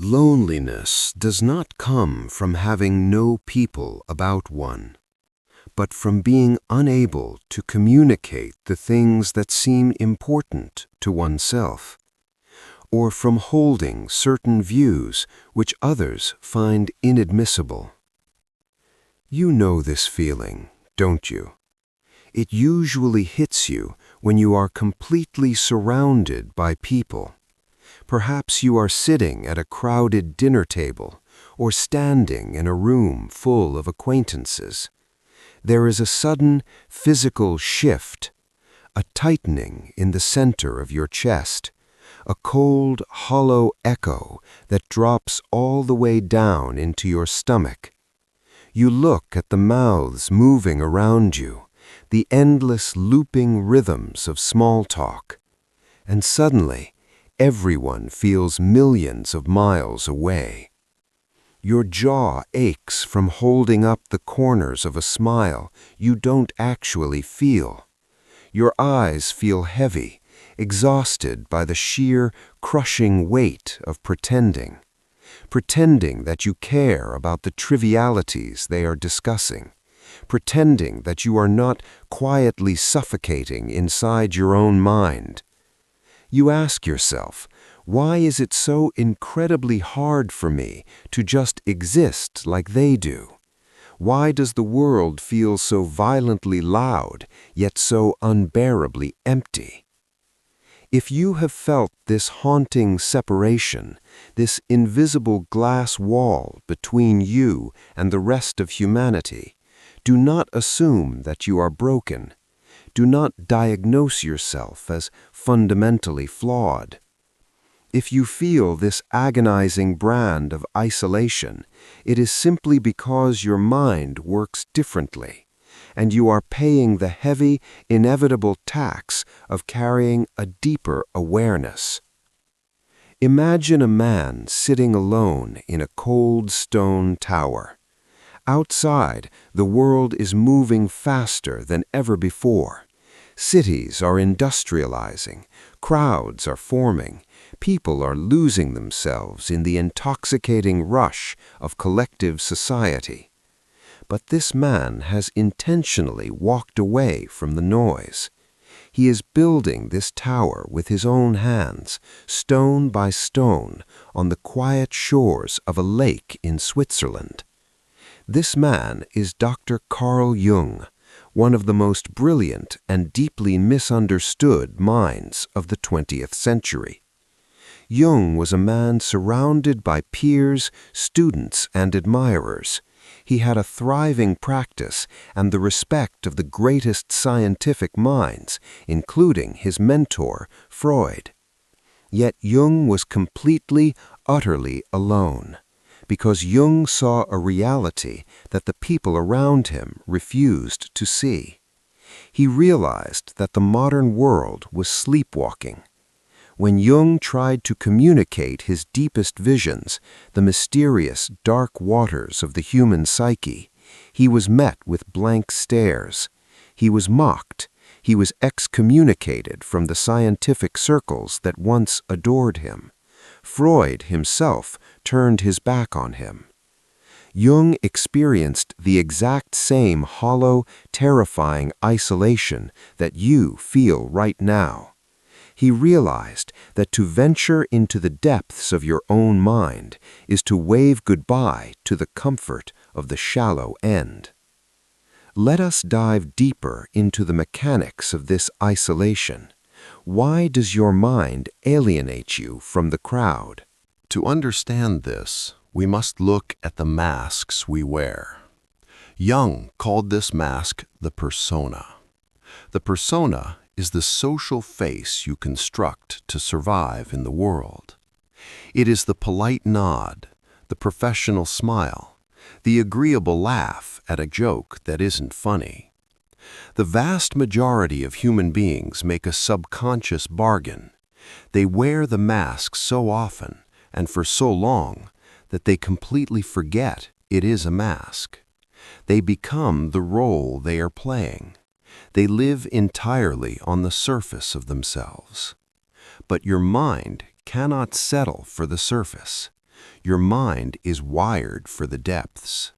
Loneliness does not come from having no people about one, but from being unable to communicate the things that seem important to oneself, or from holding certain views which others find inadmissible. You know this feeling, don't you? It usually hits you when you are completely surrounded by people. Perhaps you are sitting at a crowded dinner table or standing in a room full of acquaintances. There is a sudden physical shift, a tightening in the center of your chest, a cold, hollow echo that drops all the way down into your stomach. You look at the mouths moving around you, the endless looping rhythms of small talk, and suddenly, everyone feels millions of miles away. Your jaw aches from holding up the corners of a smile you don't actually feel. Your eyes feel heavy, exhausted by the sheer, crushing weight of pretending that you care about the trivialities they are discussing, pretending that you are not quietly suffocating inside your own mind. You ask yourself, why is it so incredibly hard for me to just exist like they do? Why does the world feel so violently loud, yet so unbearably empty? If you have felt this haunting separation, this invisible glass wall between you and the rest of humanity, do not assume that you are broken. Do not diagnose yourself as fundamentally flawed. If you feel this agonizing brand of isolation, it is simply because your mind works differently, and you are paying the heavy, inevitable tax of carrying a deeper awareness. Imagine a man sitting alone in a cold stone tower. Outside, the world is moving faster than ever before. Cities are industrializing, crowds are forming, people are losing themselves in the intoxicating rush of collective society. But this man has intentionally walked away from the noise. He is building this tower with his own hands, stone by stone, on the quiet shores of a lake in Switzerland. This man is Dr. Carl Jung, one of the most brilliant and deeply misunderstood minds of the 20th century. Jung was a man surrounded by peers, students, and admirers. He had a thriving practice and the respect of the greatest scientific minds, including his mentor, Freud. Yet Jung was completely, utterly alone, because Jung saw a reality that the people around him refused to see. He realized that the modern world was sleepwalking. When Jung tried to communicate his deepest visions, the mysterious dark waters of the human psyche, he was met with blank stares. He was mocked. He was excommunicated from the scientific circles that once adored him. Freud himself turned his back on him. Jung experienced the exact same hollow, terrifying isolation that you feel right now. He realized that to venture into the depths of your own mind is to wave goodbye to the comfort of the shallow end. Let us dive deeper into the mechanics of this isolation. Why does your mind alienate you from the crowd? To understand this, we must look at the masks we wear. Jung called this mask the persona. The persona is the social face you construct to survive in the world. It is the polite nod, the professional smile, the agreeable laugh at a joke that isn't funny. The vast majority of human beings make a subconscious bargain. They wear the mask so often and for so long that they completely forget it is a mask. They become the role they are playing. They live entirely on the surface of themselves. But your mind cannot settle for the surface. Your mind is wired for the depths.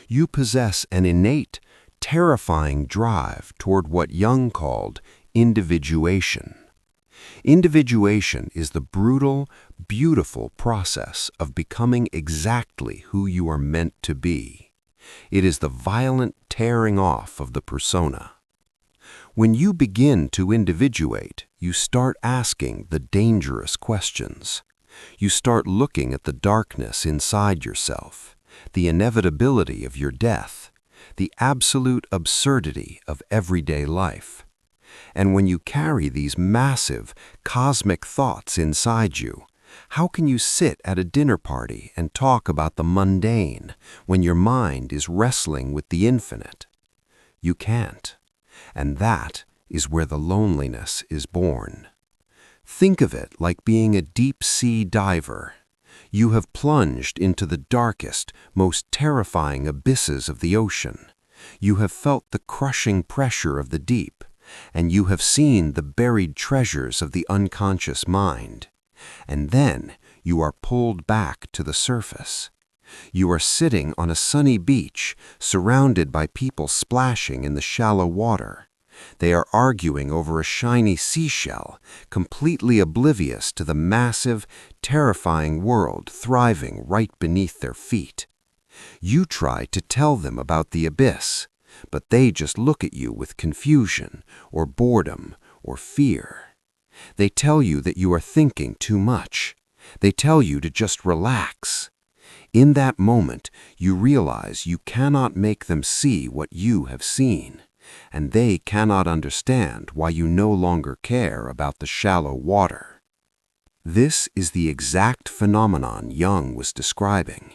You possess an innate, terrifying drive toward what Jung called individuation. Individuation is the brutal, beautiful process of becoming exactly who you are meant to be. It is the violent tearing off of the persona. When you begin to individuate, you start asking the dangerous questions. You start looking at the darkness inside yourself, the inevitability of your death, the absolute absurdity of everyday life. And when you carry these massive, cosmic thoughts inside you, how can you sit at a dinner party and talk about the mundane when your mind is wrestling with the infinite? You can't. And that is where the loneliness is born. Think of it like being a deep-sea diver. You have plunged into the darkest, most terrifying abysses of the ocean. You have felt the crushing pressure of the deep, and you have seen the buried treasures of the unconscious mind. And then you are pulled back to the surface. You are sitting on a sunny beach, surrounded by people splashing in the shallow water. They are arguing over a shiny seashell, completely oblivious to the massive, terrifying world thriving right beneath their feet. You try to tell them about the abyss, but they just look at you with confusion, or boredom, or fear. They tell you that you are thinking too much. They tell you to just relax. In that moment, you realize you cannot make them see what you have seen, and they cannot understand why you no longer care about the shallow water. This is the exact phenomenon Jung was describing.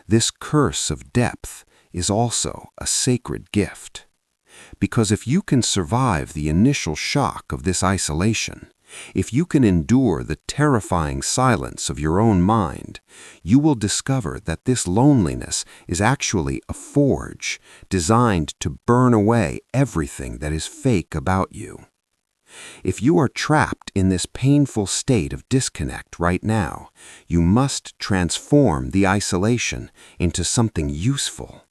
This curse of depth is also a sacred gift. Because if you can survive the initial shock of this isolation, if you can endure the terrifying silence of your own mind, you will discover that this loneliness is actually a forge designed to burn away everything that is fake about you. If you are trapped in this painful state of disconnect right now, you must transform the isolation into something useful.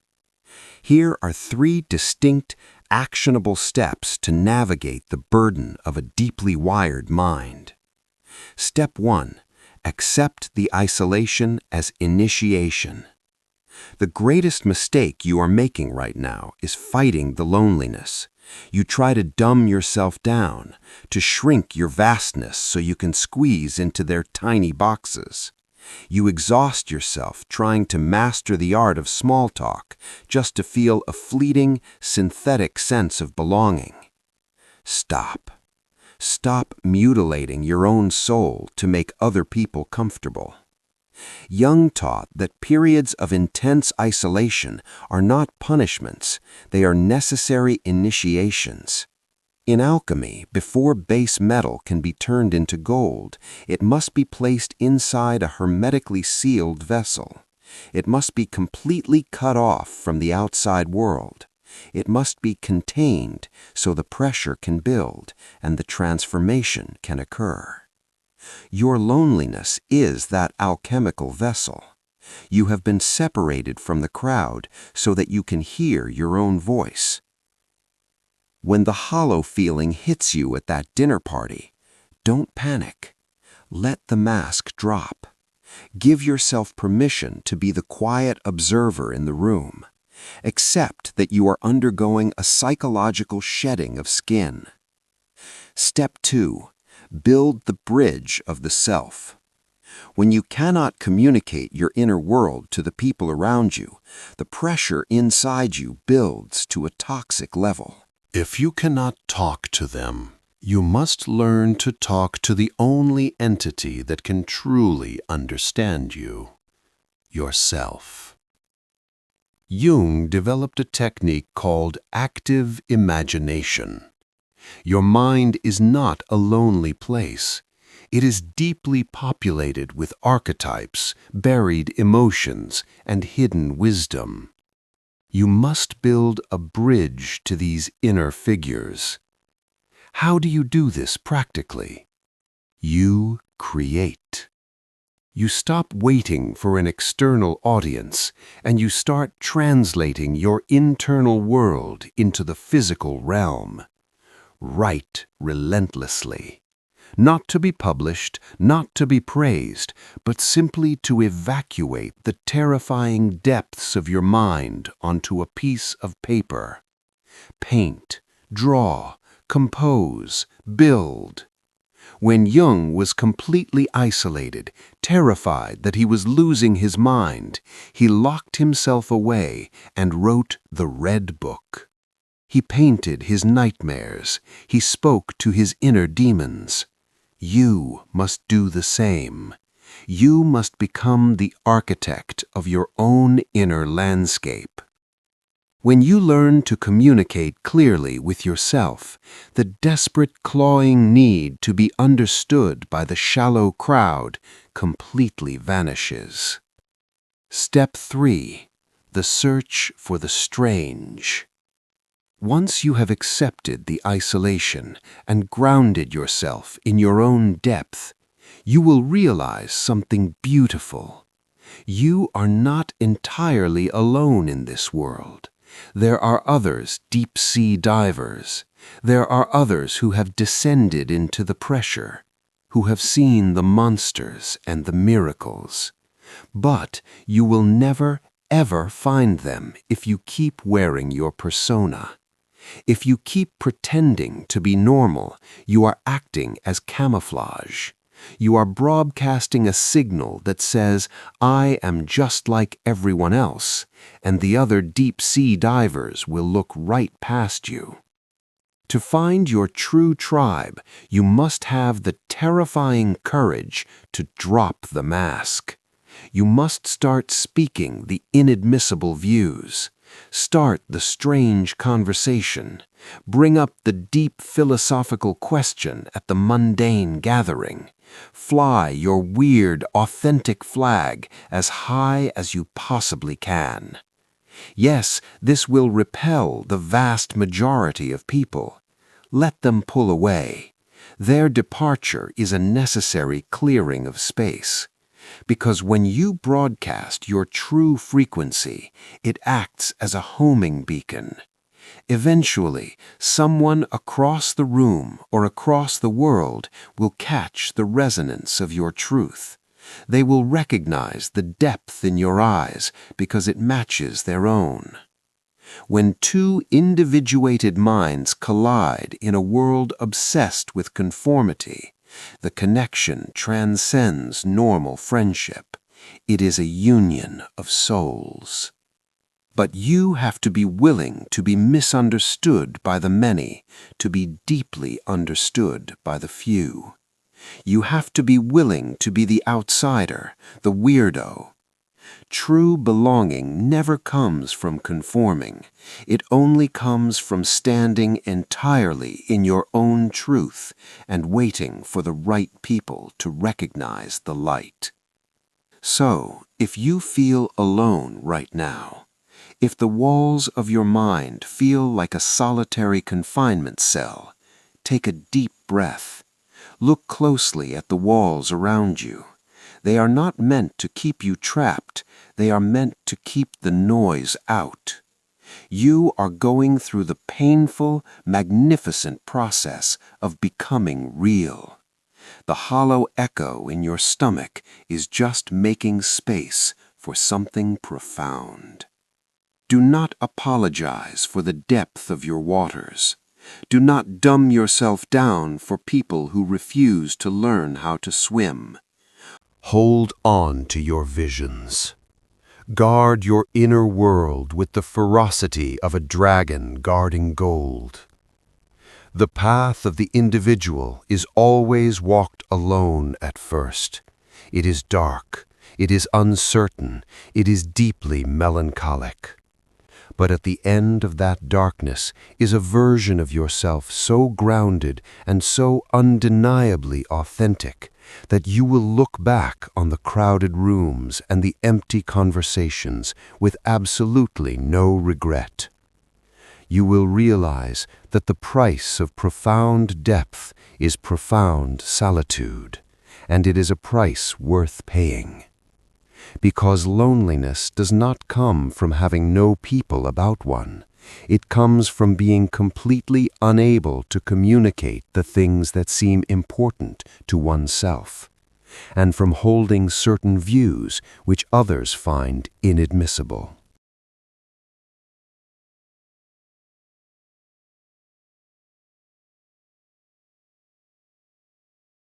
Here are 3 distinct, actionable steps to navigate the burden of a deeply wired mind. Step 1. Accept the isolation as initiation. The greatest mistake you are making right now is fighting the loneliness. You try to dumb yourself down, to shrink your vastness so you can squeeze into their tiny boxes. You exhaust yourself trying to master the art of small talk just to feel a fleeting, synthetic sense of belonging. Stop. Stop mutilating your own soul to make other people comfortable. Jung taught that periods of intense isolation are not punishments, they are necessary initiations. In alchemy, before base metal can be turned into gold, it must be placed inside a hermetically sealed vessel. It must be completely cut off from the outside world. It must be contained so the pressure can build and the transformation can occur. Your loneliness is that alchemical vessel. You have been separated from the crowd so that you can hear your own voice. When the hollow feeling hits you at that dinner party, don't panic. Let the mask drop. Give yourself permission to be the quiet observer in the room. Accept that you are undergoing a psychological shedding of skin. Step 2. Build the bridge of the self. When you cannot communicate your inner world to the people around you, the pressure inside you builds to a toxic level. If you cannot talk to them, you must learn to talk to the only entity that can truly understand you, yourself. Jung developed a technique called active imagination. Your mind is not a lonely place. It is deeply populated with archetypes, buried emotions, and hidden wisdom. You must build a bridge to these inner figures. How do you do this practically? You create. You stop waiting for an external audience, and you start translating your internal world into the physical realm. Write relentlessly. Not to be published, not to be praised, but simply to evacuate the terrifying depths of your mind onto a piece of paper. Paint, draw, compose, build. When Jung was completely isolated, terrified that he was losing his mind, he locked himself away and wrote the Red Book. He painted his nightmares. He spoke to his inner demons. You must do the same. You must become the architect of your own inner landscape. When you learn to communicate clearly with yourself, the desperate clawing need to be understood by the shallow crowd completely vanishes. Step 3. The search for the strange. Once you have accepted the isolation and grounded yourself in your own depth, you will realize something beautiful. You are not entirely alone in this world. There are others, deep-sea divers. There are others who have descended into the pressure, who have seen the monsters and the miracles. But you will never, ever find them if you keep wearing your persona. If you keep pretending to be normal, you are acting as camouflage. You are broadcasting a signal that says, I am just like everyone else, and the other deep-sea divers will look right past you. To find your true tribe, you must have the terrifying courage to drop the mask. You must start speaking the inadmissible views. Start the strange conversation. Bring up the deep philosophical question at the mundane gathering. Fly your weird, authentic flag as high as you possibly can. Yes, this will repel the vast majority of people. Let them pull away. Their departure is a necessary clearing of space. Because when you broadcast your true frequency, it acts as a homing beacon. Eventually, someone across the room or across the world will catch the resonance of your truth. They will recognize the depth in your eyes because it matches their own. When two individuated minds collide in a world obsessed with conformity, the connection transcends normal friendship. It is a union of souls. But you have to be willing to be misunderstood by the many, to be deeply understood by the few. You have to be willing to be the outsider, the weirdo. True belonging never comes from conforming. It only comes from standing entirely in your own truth and waiting for the right people to recognize the light. So, if you feel alone right now, if the walls of your mind feel like a solitary confinement cell, take a deep breath. Look closely at the walls around you. They are not meant to keep you trapped. They are meant to keep the noise out. You are going through the painful, magnificent process of becoming real. The hollow echo in your stomach is just making space for something profound. Do not apologize for the depth of your waters. Do not dumb yourself down for people who refuse to learn how to swim. Hold on to your visions. Guard your inner world with the ferocity of a dragon guarding gold. The path of the individual is always walked alone at first. It is dark, it is uncertain, it is deeply melancholic. But at the end of that darkness is a version of yourself so grounded and so undeniably authentic that you will look back on the crowded rooms and the empty conversations with absolutely no regret. You will realize that the price of profound depth is profound solitude, and it is a price worth paying. Because loneliness does not come from having no people about one. It comes from being completely unable to communicate the things that seem important to oneself, and from holding certain views which others find inadmissible.